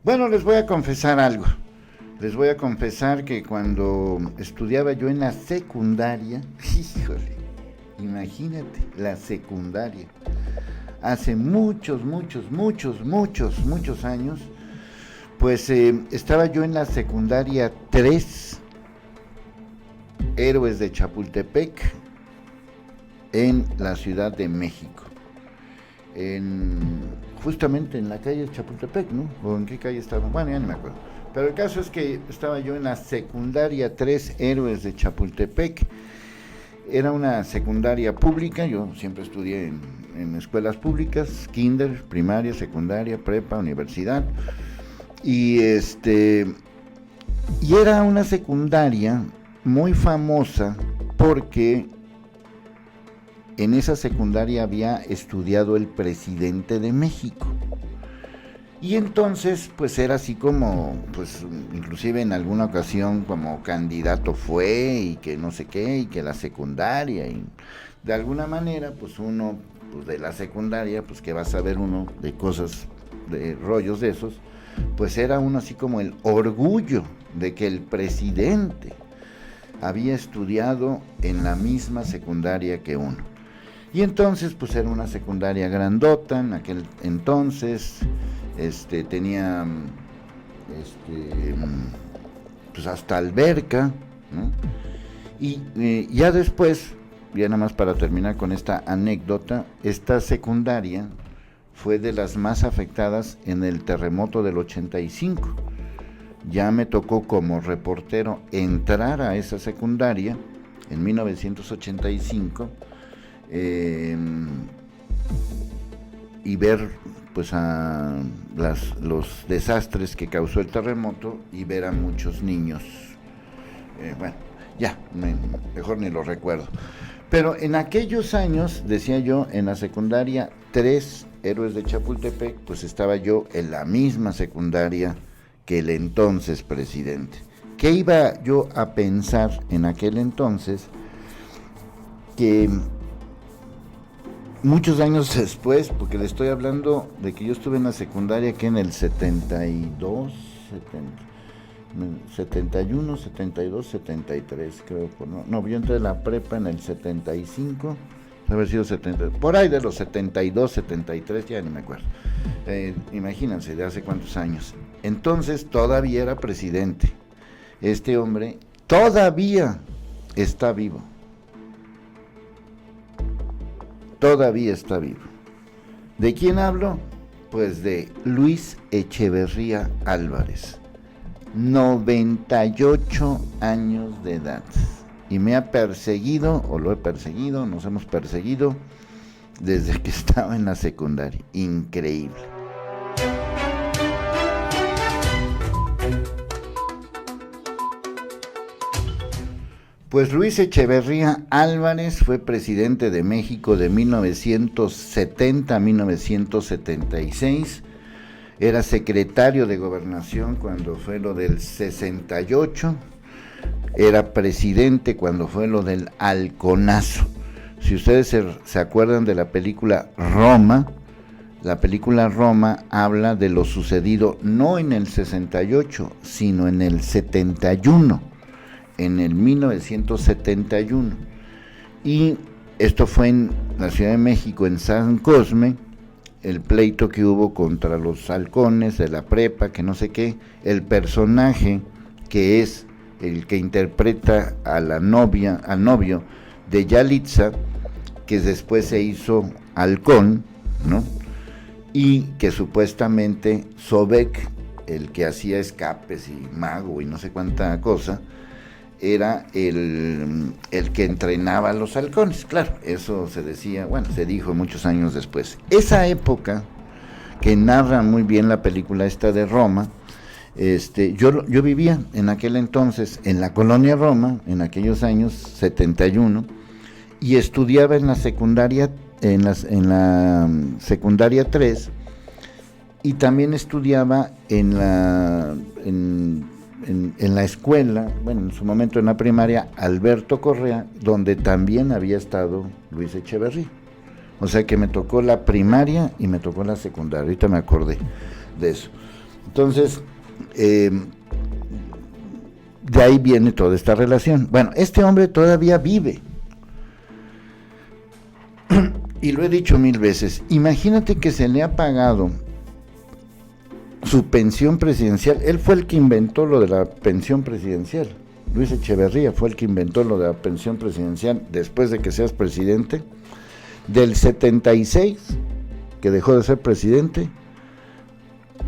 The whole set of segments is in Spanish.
Bueno, les voy a confesar algo. Les voy a confesar que cuando estudiaba yo en la secundaria, híjole, imagínate, la secundaria, hace muchos años, pues estaba yo en la secundaria 3, Héroes de Chapultepec, en la Ciudad de México. Justamente en la calle de Chapultepec, ¿no? ¿O en qué calle estaba? Bueno, ya no me acuerdo. Pero el caso es que estaba yo en la secundaria 3 Héroes de Chapultepec. Era una secundaria pública, yo siempre estudié en escuelas públicas, kinder, primaria, secundaria, prepa, universidad. Y era una secundaria muy famosa porque en esa secundaria había estudiado el presidente de México. Y entonces, pues era así como, pues inclusive en alguna ocasión como candidato fue y que no sé qué, y que la secundaria, y de alguna manera, pues uno, pues de la secundaria, pues que va a saber uno de cosas, de rollos de esos, pues era uno así como el orgullo de que el presidente había estudiado en la misma secundaria que uno. Y entonces, pues era una secundaria grandota, en aquel entonces, tenía, pues hasta alberca, ¿no? Y ya después, ya nada más para terminar con esta anécdota, esta secundaria fue de las más afectadas en el terremoto del 85. Ya me tocó como reportero entrar a esa secundaria en 1985 y ver pues los desastres que causó el terremoto y ver a muchos niños. Bueno, ya, mejor ni lo recuerdo. Pero en aquellos años, decía yo, en la secundaria 3 Héroes de Chapultepec, pues estaba yo en la misma secundaria que el entonces presidente. ¿Qué iba yo a pensar en aquel entonces? Que muchos años después, porque le estoy hablando de que yo estuve en la secundaria que en el 72, 71, 72, 73, creo. No, yo entré en la prepa en el 75, haber sido 70, por ahí de los 72, 73, ya ni me acuerdo. Imagínense, de hace cuántos años. Entonces todavía era presidente. Este hombre todavía está vivo. Todavía está vivo. ¿De quién hablo? Pues de Luis Echeverría Álvarez, 98 años de edad. Y me ha perseguido, o lo he perseguido, nos hemos perseguido desde que estaba en la secundaria. Increíble. Pues Luis Echeverría Álvarez fue presidente de México de 1970 a 1976. Era secretario de Gobernación cuando fue lo del 68. Era presidente cuando fue lo del halconazo. Si ustedes se acuerdan de la película Roma, la película Roma habla de lo sucedido no en el 68, sino en el 71. En el 1971, y esto fue en la Ciudad de México, en San Cosme, el pleito que hubo contra los halcones de la prepa, que no sé qué. El personaje que es el que interpreta a la novia, al novio de Yalitza, que después se hizo halcón, ¿no? Y que supuestamente Sobek, el que hacía escapes y mago y no sé cuánta cosa, era el que entrenaba a los halcones. Claro, eso se decía, bueno, se dijo muchos años después. Esa época que narra muy bien la película esta de Roma, yo vivía en aquel entonces en la colonia Roma, en aquellos años 71, y estudiaba en la secundaria, en la secundaria 3, y también estudiaba en la escuela, bueno, en su momento en la primaria, Alberto Correa, donde también había estado Luis Echeverría. O sea que me tocó la primaria y me tocó la secundaria, ahorita me acordé de eso. Entonces, de ahí viene toda esta relación. Bueno, este hombre todavía vive. Y lo he dicho 1000 veces, imagínate que se le ha pagado su pensión presidencial. Él fue el que inventó lo de la pensión presidencial. Luis Echeverría fue el que inventó lo de la pensión presidencial después de que seas presidente. Del 76, que dejó de ser presidente,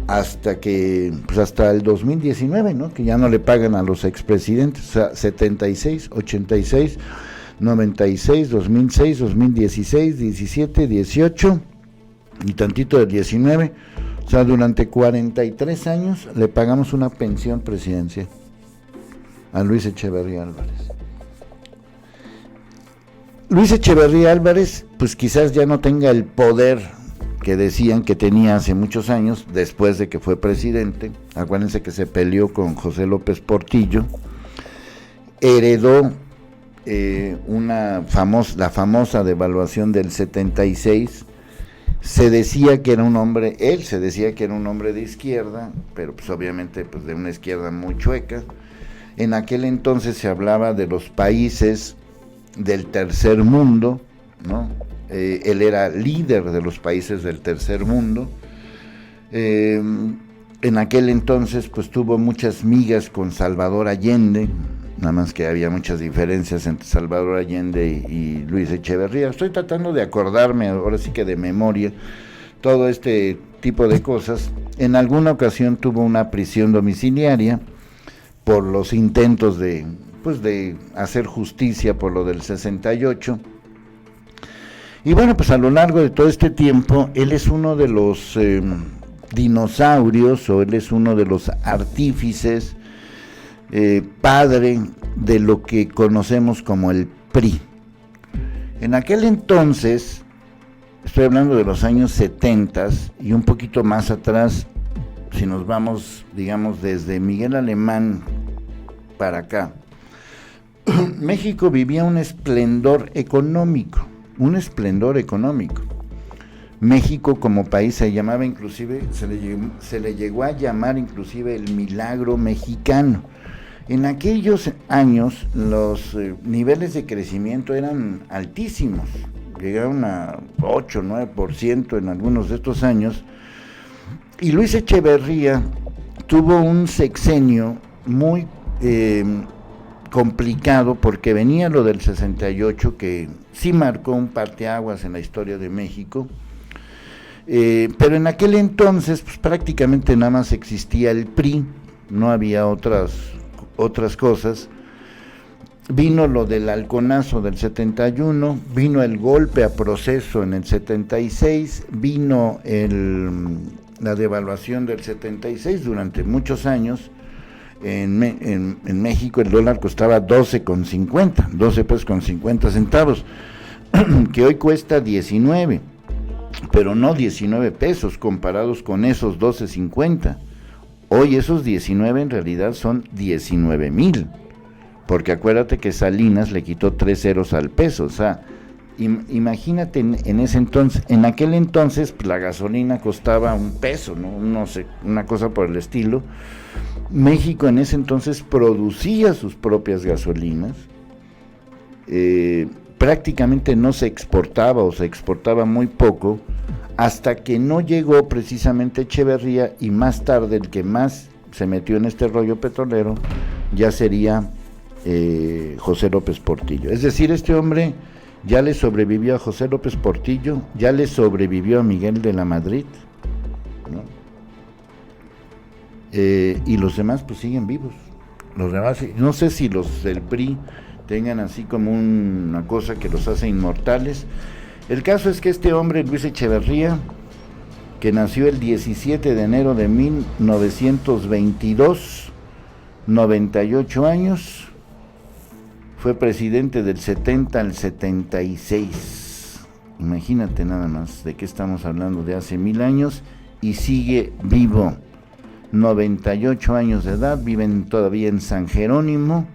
hasta el 2019, ¿no? Que ya no le pagan a los expresidentes. O sea, 76, 86, 96, 2006, 2016, 17, 18 y tantito del 19. O sea, durante 43 años le pagamos una pensión presidencial a Luis Echeverría Álvarez. Luis Echeverría Álvarez, pues quizás ya no tenga el poder que decían que tenía hace muchos años, después de que fue presidente. Acuérdense que se peleó con José López Portillo, heredó la famosa devaluación del 76. Se decía que era un hombre, él se decía que era un hombre de izquierda, pero pues obviamente pues de una izquierda muy chueca. En aquel entonces se hablaba de los países del tercer mundo, ¿no? Él era líder de los países del tercer mundo. En aquel entonces pues tuvo muchas migas con Salvador Allende, nada más que había muchas diferencias entre Salvador Allende y Luis Echeverría. Estoy tratando de acordarme, ahora sí que de memoria, todo este tipo de cosas. En alguna ocasión tuvo una prisión domiciliaria por los intentos de hacer justicia por lo del 68. Y bueno, pues a lo largo de todo este tiempo, él es uno de los dinosaurios, o él es uno de los artífices, padre de lo que conocemos como el PRI. En aquel entonces, estoy hablando de los años 70 y un poquito más atrás, si nos vamos, digamos, desde Miguel Alemán para acá, México vivía un esplendor económico. México como país se llamaba inclusive, se le llegó a llamar inclusive el milagro mexicano. En aquellos años los niveles de crecimiento eran altísimos, llegaron a 8, 9% en algunos de estos años, y Luis Echeverría tuvo un sexenio muy complicado, porque venía lo del 68, que sí marcó un parteaguas en la historia de México, pero en aquel entonces pues prácticamente nada más existía el PRI, no había otras cosas. Vino lo del halconazo del 71, vino el golpe a Proceso en el 76, vino la devaluación del 76 durante muchos años. En México el dólar costaba 12 pesos con 50 centavos, que hoy cuesta 19, pero no 19 pesos comparados con esos 12.50. Hoy esos 19 en realidad son 19,000, porque acuérdate que Salinas le quitó 3 ceros al peso. O sea, imagínate en ese entonces, en aquel entonces pues, la gasolina costaba $1, no sé, una cosa por el estilo. México en ese entonces producía sus propias gasolinas, prácticamente no se exportaba, o se exportaba muy poco, hasta que no llegó precisamente Echeverría, y más tarde el que más se metió en este rollo petrolero ya sería José López Portillo. Es decir, este hombre ya le sobrevivió a José López Portillo, ya le sobrevivió a Miguel de la Madrid, ¿no? Y los demás pues siguen vivos. Los demás, no sé si los del PRI tengan así como una cosa que los hace inmortales. El caso es que este hombre, Luis Echeverría, que nació el 17 de enero de 1922, 98 años, fue presidente del 70 al 76. Imagínate nada más de qué estamos hablando, de hace 1000 años, y sigue vivo. 98 años de edad, viven todavía en San Jerónimo,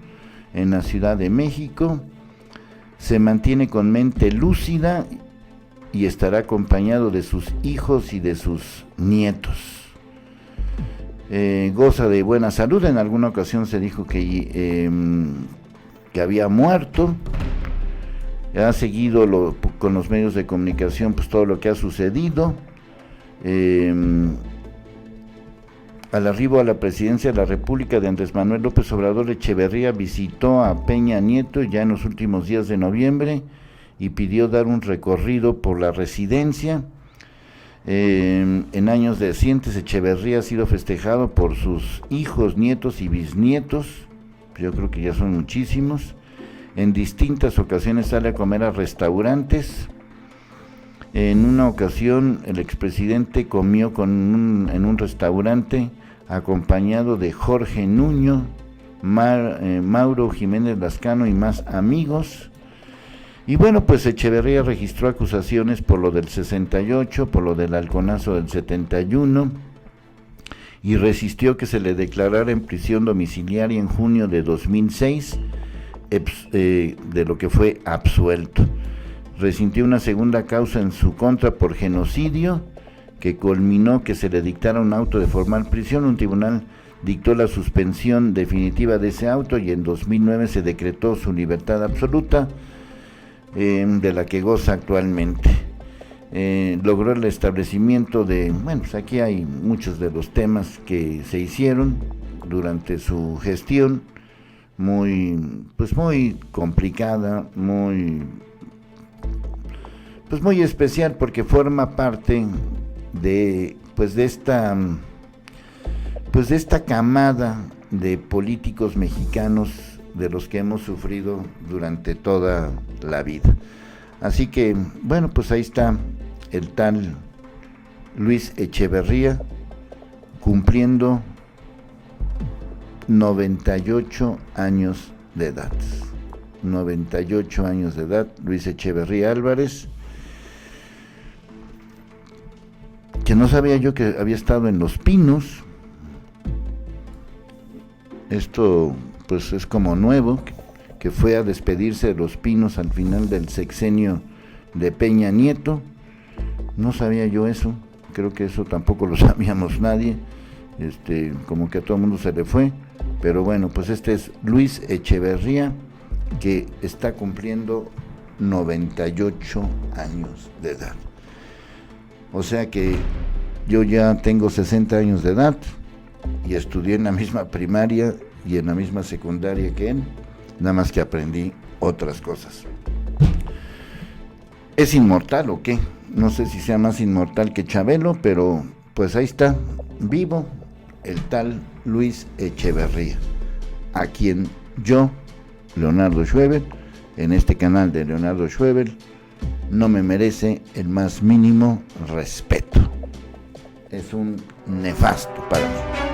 en la Ciudad de México, se mantiene con mente lúcida y estará acompañado de sus hijos y de sus nietos. goza de buena salud. En alguna ocasión se dijo que había muerto. Ha seguido con los medios de comunicación pues todo lo que ha sucedido. Al arribo a la presidencia de la República de Andrés Manuel López Obrador, Echeverría visitó a Peña Nieto ya en los últimos días de noviembre y pidió dar un recorrido por la residencia. En años recientes, Echeverría ha sido festejado por sus hijos, nietos y bisnietos, yo creo que ya son muchísimos. En distintas ocasiones sale a comer a restaurantes. En una ocasión el expresidente comió en un restaurante acompañado de Jorge Nuño, Mauro Jiménez Lascano y más amigos. Y bueno, pues Echeverría registró acusaciones por lo del 68, por lo del halconazo del 71, y resistió que se le declarara en prisión domiciliaria en junio de 2006, de lo que fue absuelto. Resintió una segunda causa en su contra por genocidio, que culminó que se le dictara un auto de formal prisión. Un tribunal dictó la suspensión definitiva de ese auto y en 2009 se decretó su libertad absoluta, de la que goza actualmente. Logró el establecimiento de, bueno, pues aquí hay muchos de los temas que se hicieron durante su gestión, muy complicada, muy especial, porque forma parte de esta camada de políticos mexicanos de los que hemos sufrido durante toda la vida. Así que, bueno, pues ahí está el tal Luis Echeverría cumpliendo 98 años de edad. 98 años de edad, Luis Echeverría Álvarez, que no sabía yo que había estado en Los Pinos. Esto pues es como nuevo, que fue a despedirse de Los Pinos al final del sexenio de Peña Nieto. No sabía yo eso, creo que eso tampoco lo sabíamos nadie, como que a todo el mundo se le fue, pero bueno, pues este es Luis Echeverría, que está cumpliendo 98 años de edad. O sea que yo ya tengo 60 años de edad y estudié en la misma primaria y en la misma secundaria que él, nada más que aprendí otras cosas. ¿Es inmortal o qué? No sé si sea más inmortal que Chabelo, pero pues ahí está, vivo, el tal Luis Echeverría, a quien yo, Leonardo Schwebel, en este canal de Leonardo Schwebel, no me merece el más mínimo respeto. Es un nefasto para mí.